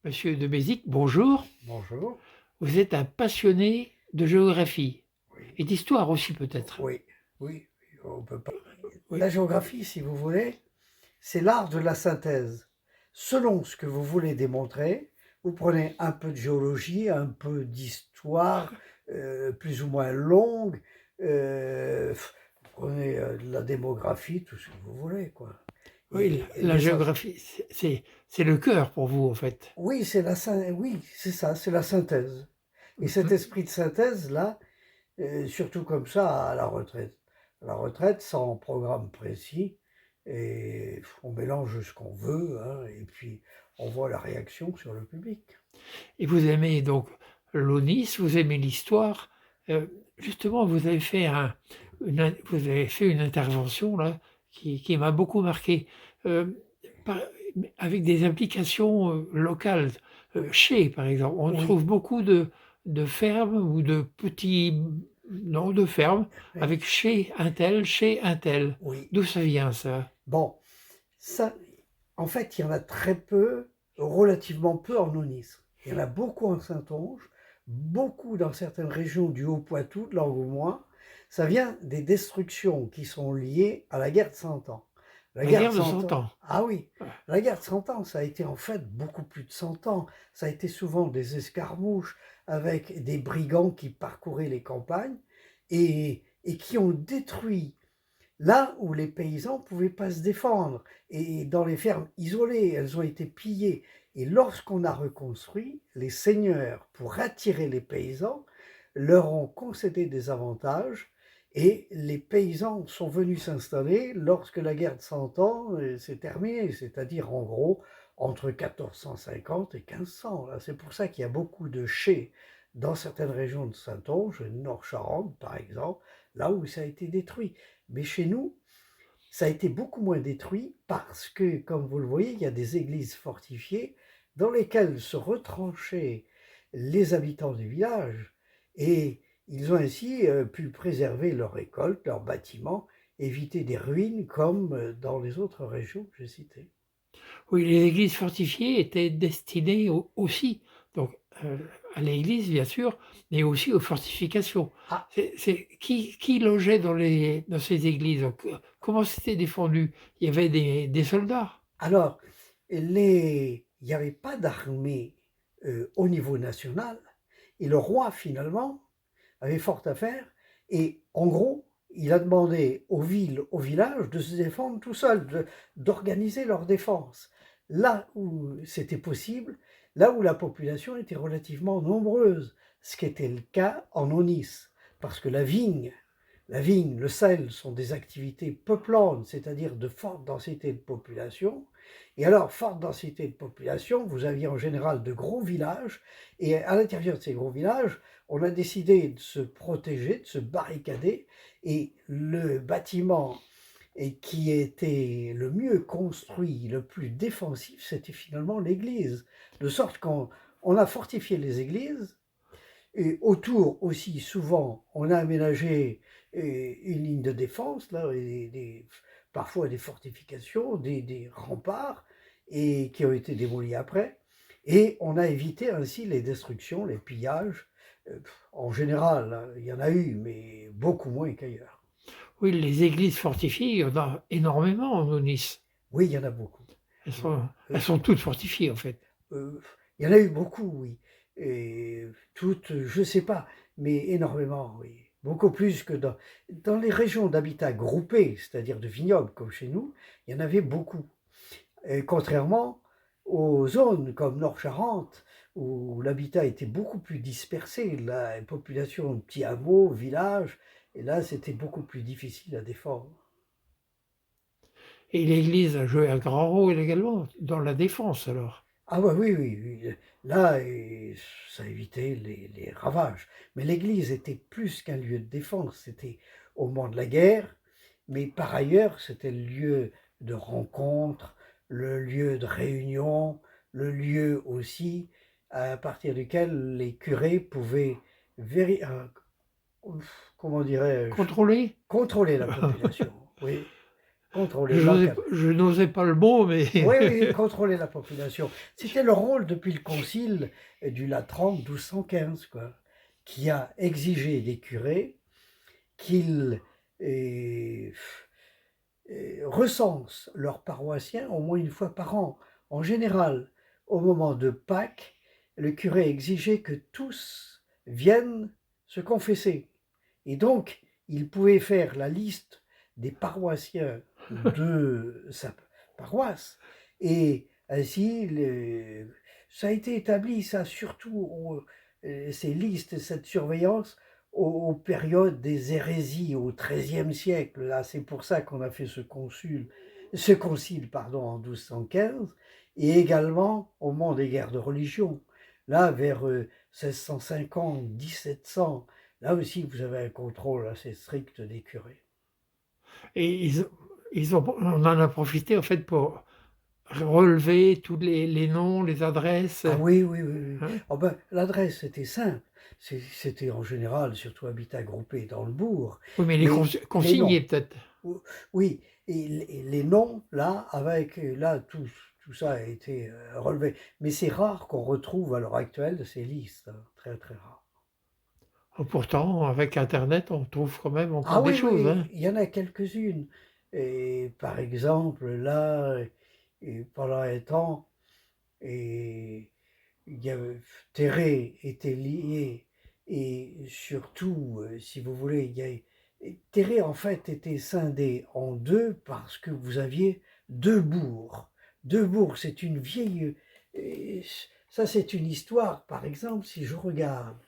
Monsieur de Bézic, bonjour. Bonjour. Vous êtes un passionné de géographie Oui, et d'histoire aussi peut-être. oui, oui, on peut pas. Oui, La géographie, si vous voulez, c'est l'art de la synthèse. Selon ce que vous voulez démontrer, vous prenez un peu de géologie, un peu d'histoire, plus ou moins longue, vous prenez de la démographie, tout ce que vous voulez, quoi. oui, Et la l'essentiel, géographie, c'est le cœur pour vous en fait. oui, oui, c'est ça, c'est la synthèse. Et cet Mhm. esprit de synthèse là, surtout comme ça à la retraite. À la retraite, sans programme précis, et on mélange ce qu'on veut, hein, et puis on voit la réaction sur le public. Et vous aimez donc l'ONIS, vous aimez l'histoire. Euh, Justement, vous avez fait une intervention là qui m'a beaucoup marqué, euh, par- avec des implications locales. Oui, Chez, par exemple, on oui, trouve beaucoup de fermes ou de petits noms de fermes oui. avec chez un tel. Oui. D'où ça vient ça? Bon, ça, en fait, il y en a très peu, relativement peu en Aunis. Il y en a beaucoup en Saintonge, beaucoup dans certaines régions du Haut-Poitou, de l'Angoumois. Ça vient des destructions qui sont liées à la guerre de Cent Ans. La La guerre de guerre de Cent Cent Ans, Ans. ah oui, la guerre de Cent Ans, ça a été en fait beaucoup plus de 100 ans. Ça a été souvent des escarmouches avec des brigands qui parcouraient les campagnes et qui ont détruit là où les paysans ne pouvaient pas se défendre. Et dans les fermes isolées, elles ont été pillées. Et lorsqu'on a reconstruit, les seigneurs, pour attirer les paysans, leur ont concédé des avantages. Et les paysans sont venus s'installer lorsque la guerre de Cent Ans s'est terminée, c'est-à-dire en gros entre 1450 et 1500. C'est pour ça qu'il y a beaucoup de chais dans certaines régions de Saintonge, Nord-Charente par exemple, là où ça a été détruit. Mais chez nous, ça a été beaucoup moins détruit parce que, comme vous le voyez, il y a des églises fortifiées dans lesquelles se retranchaient les habitants du village et ils ont ainsi pu préserver leurs récoltes, leurs bâtiments, éviter des ruines comme dans les autres régions que j'ai citées. Oui, les églises fortifiées étaient destinées aussi, donc à l'église bien sûr, mais aussi aux fortifications. Ah, Qui logeait dans ces églises? Donc, comment c'était défendu? Il y avait des soldats. alors, il n'y avait pas d'armée au niveau national et le roi finalement avait fort à faire. Et en gros, il a demandé aux villes, aux villages de se défendre tout seuls, d'organiser leur défense. Là où c'était possible, là où la population était relativement nombreuse, ce qui était le cas en Aunis. Parce que la vigne, le sel sont des activités peuplantes, c'est-à-dire de forte densité de population. Et alors, forte densité de population, vous aviez en général de gros villages, et à l'intérieur de ces gros villages, on a décidé de se protéger, de se barricader, et le bâtiment qui était le mieux construit, le plus défensif, c'était finalement l'église. De sorte qu'on a fortifié les églises, et autour aussi, souvent, on a aménagé une ligne de défense, là, parfois des fortifications, des remparts, et qui ont été démolis après. Et on a évité ainsi les destructions, les pillages. En général, hein, il y en a eu, mais beaucoup moins qu'ailleurs. Oui, les églises fortifiées, il y en a énormément en Nice. Oui, il y en a beaucoup. Elles sont toutes fortifiées en fait. Il y en a eu beaucoup, oui. Et toutes, je ne sais pas, mais énormément, oui. Beaucoup plus que dans les régions d'habitat groupé, c'est-à-dire de vignobles comme chez nous, il y en avait beaucoup. Et contrairement aux zones comme Nord-Charente, où l'habitat était beaucoup plus dispersé, la population de petits hameaux, villages, et là c'était beaucoup plus difficile à défendre. Et l'église a joué un grand rôle également dans la défense alors. Ah ouais, oui, oui, oui. Là, ça évitait les ravages. Mais l'église était plus qu'un lieu de défense. C'était au moment de la guerre, mais par ailleurs, c'était le lieu de rencontre, le lieu de réunion, le lieu aussi à partir duquel les curés pouvaient, comment dirais-je, Contrôlée? contrôler la population. Oui, contrôler la, Je n'osais pas le mot, mais... oui, oui, contrôler la population. C'était le rôle depuis le concile du Latran 1215, quoi, qui a exigé des curés qu'ils recensent leurs paroissiens au moins une fois par an. En général, au moment de Pâques, le curé exigeait que tous viennent se confesser. Et donc, il pouvait faire la liste des paroissiens de sa paroisse. Et ainsi, ça a été établi, ça surtout, ces listes, cette surveillance, aux périodes des hérésies, au XIIIe siècle. Là, c'est pour ça qu'on a fait ce concile en 1215, et également au moment des guerres de religion. Là, vers 1650, 1700, là aussi, vous avez un contrôle assez strict des curés. Et on en a profité en fait pour relever tous les noms, les adresses. Ah oui, oui, oui, oui. Hein? Oh ben, l'adresse était simple. C'était en général surtout habitat groupé dans le bourg. Oui, mais les consignés peut-être. Oui, et les noms, là, tout ça a été relevé. Mais c'est rare qu'on retrouve à l'heure actuelle ces listes, hein. Très, très rare. Oh, pourtant, avec Internet, on trouve quand même encore Ah des oui, choses. oui, Hein. il y en a quelques-unes. Et par exemple, là, et pendant un temps, et Terré était lié, et surtout, si vous voulez, Terré en fait était scindé en deux parce que vous aviez deux bourgs. Deux bourgs, c'est une vieille... Ça, c'est une histoire. Par exemple, si je regarde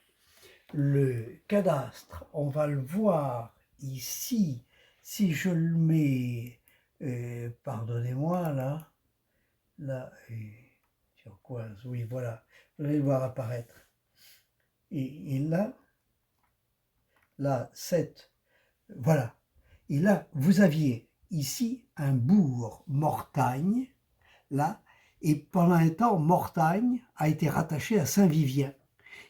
le cadastre, on va le voir ici. Si je le mets, pardonnez-moi, là, sur quoi? Oui, voilà, vous allez le voir apparaître. Et là, 7, voilà. Et là, vous aviez ici un bourg Mortagne, là, et pendant un temps, Mortagne a été rattaché à Saint-Vivien.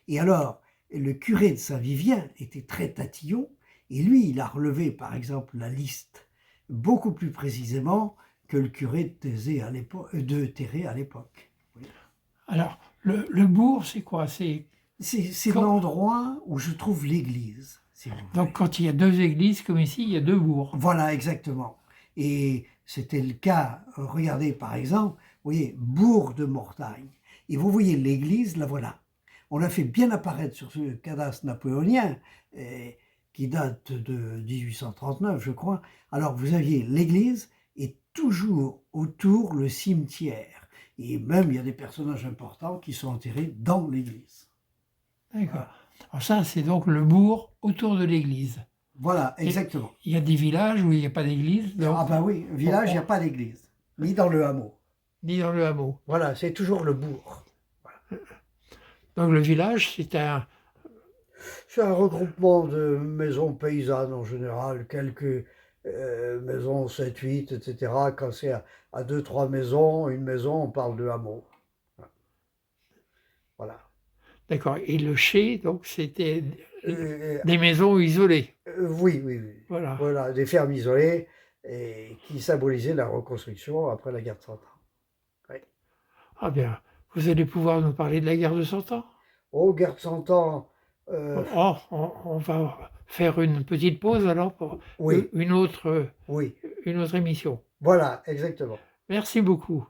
Et alors, le curé de Saint-Vivien était très tatillon, et lui, il a relevé, par exemple, la liste beaucoup plus précisément que le curé de Terré à l'époque. Oui. Alors, le bourg, c'est quoi? C'est l'endroit où je trouve l'église. Si donc, quand il y a deux églises, comme ici, il y a deux bourgs. Voilà, exactement. Et c'était le cas, regardez par exemple, vous voyez, bourg de Mortagne. Et vous voyez l'église, la voilà. On l'a fait bien apparaître sur ce cadastre napoléonien, qui date de 1839, je crois. Alors, vous aviez l'église et toujours autour le cimetière. Et même, il y a des personnages importants qui sont enterrés dans l'église. D'accord. Voilà. Alors ça, c'est donc le bourg autour de l'église. Voilà, exactement. Il y a des villages où il n'y a pas d'église. Ah ben oui, village, il n'y a pas d'église. Ni dans le hameau. Ni dans le hameau. Voilà, c'est toujours le bourg. Voilà. Donc le village, c'est un regroupement de maisons paysannes en général, quelques maisons 7, 8, etc. Quand c'est à 2, 3 maisons, une maison, on parle de hameau. Voilà. D'accord. Et le chai, donc, c'était des maisons isolées. Oui, oui, oui. Voilà. Voilà, des fermes isolées et qui symbolisaient la reconstruction après la guerre de 100 ans. Oui. Ah bien, vous allez pouvoir nous parler de la guerre de 100 ans? Oh, guerre de 100 ans. On va faire une petite pause alors pour oui. une autre oui. émission. Voilà, exactement. Merci beaucoup.